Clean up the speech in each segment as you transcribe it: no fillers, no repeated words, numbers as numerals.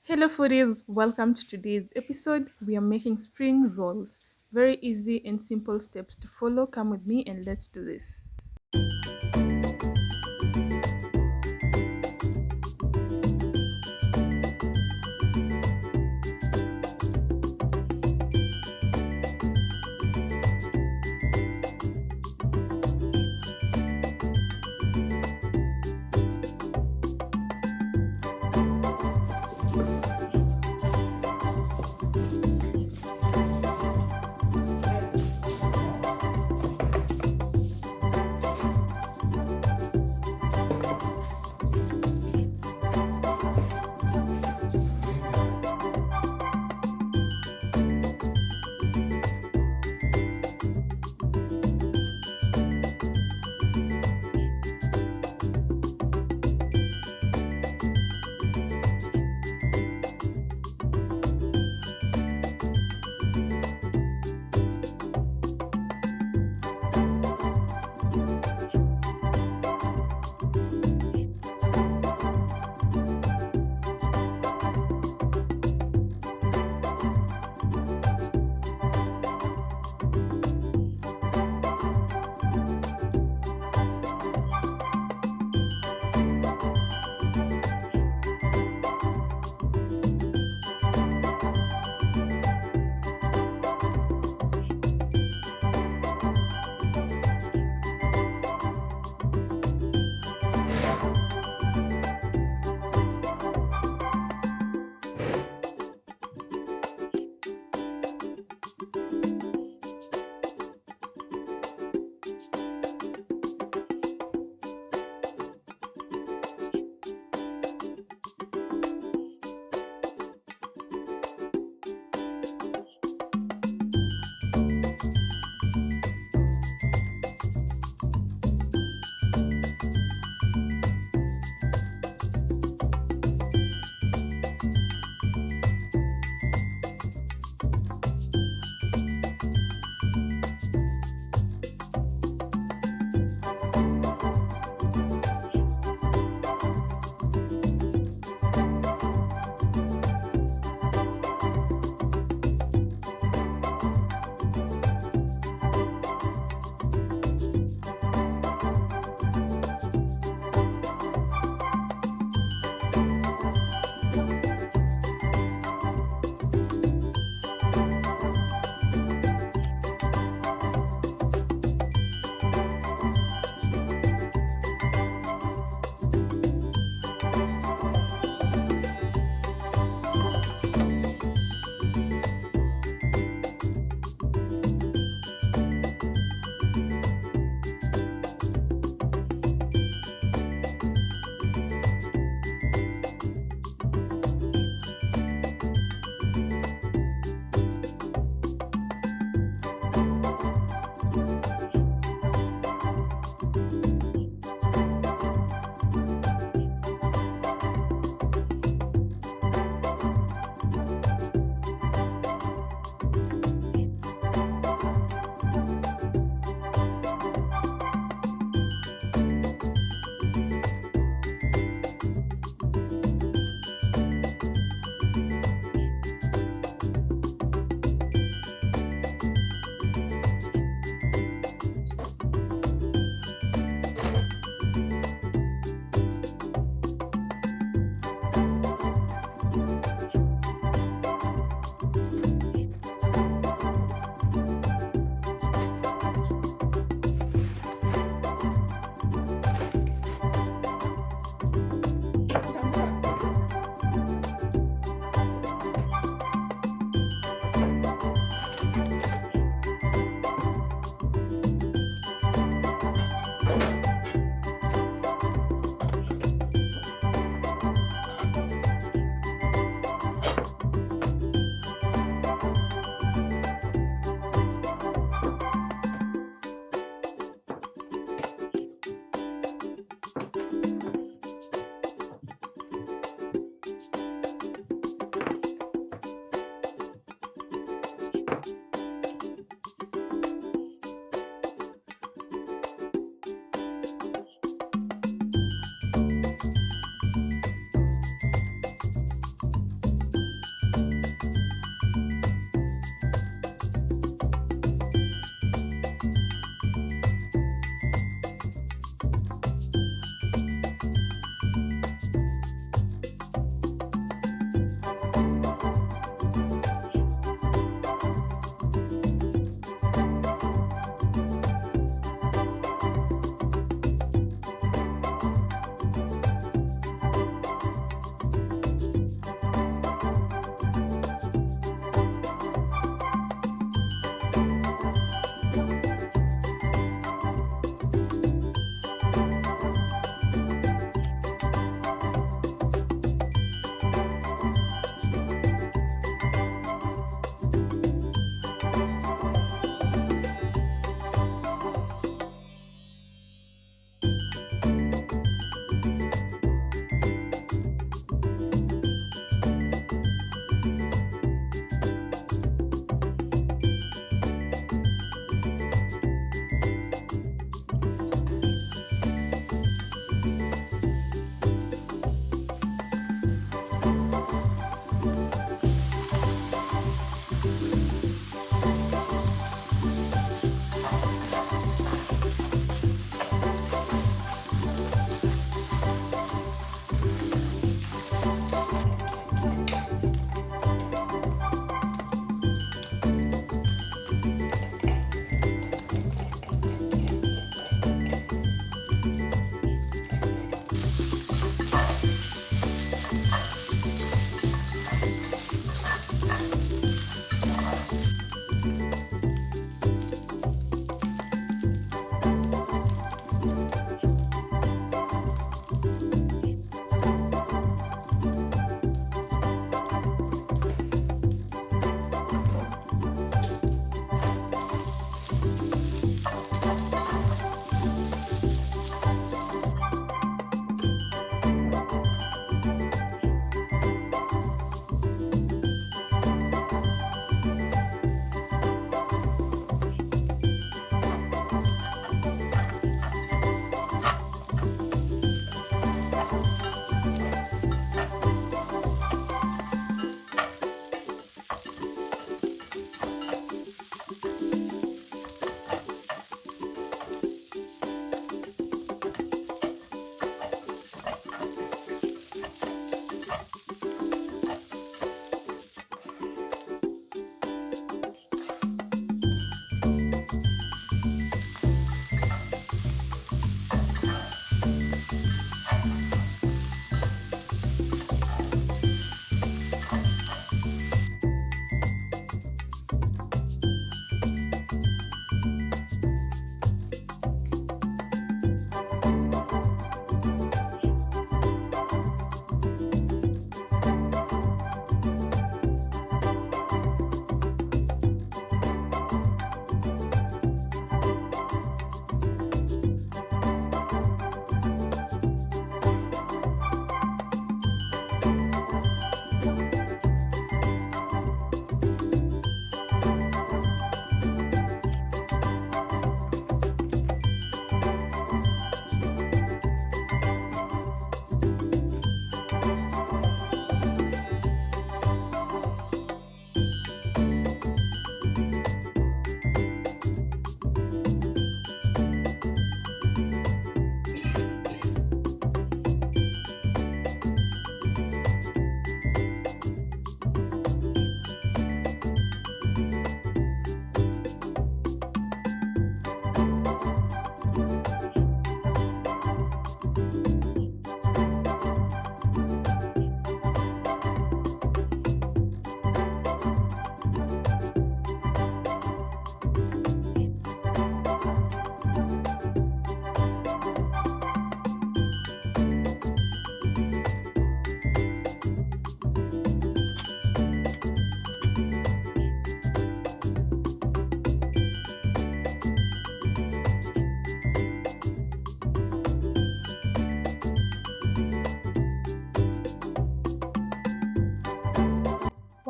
Hello, foodies. Welcome to today's episode. We are making spring rolls. Very easy and simple steps to follow. Come with me and let's do this.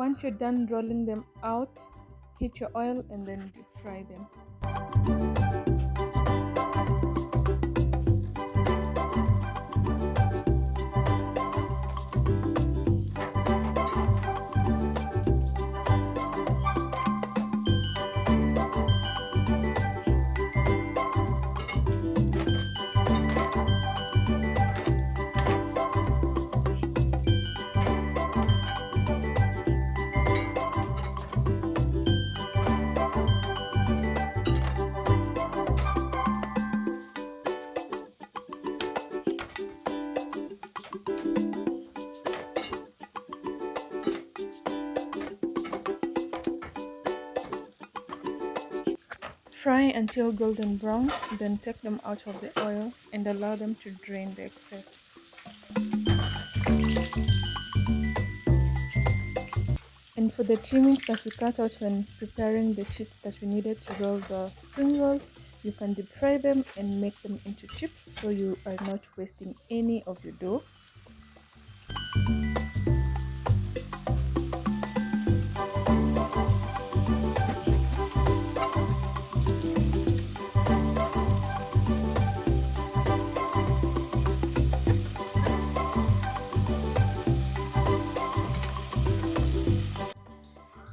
Once you're done rolling them out, heat your oil and then deep fry them. Fry until golden brown, then take them out of the oil and allow them to drain the excess. And for the trimmings that we cut out when preparing the sheets that we needed to roll the spring rolls, you can deep fry them and make them into chips so you are not wasting any of your dough.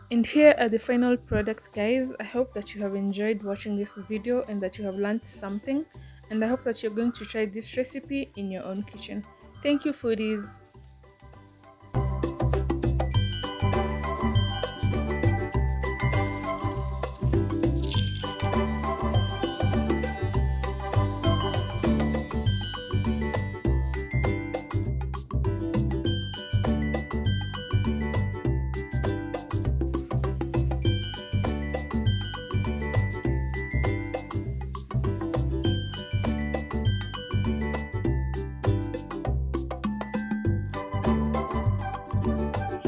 And here are the final products, guys. I hope that you have enjoyed watching this video and that you have learned something, and I hope that you're going to try this recipe in your own kitchen. Thank you, foodies.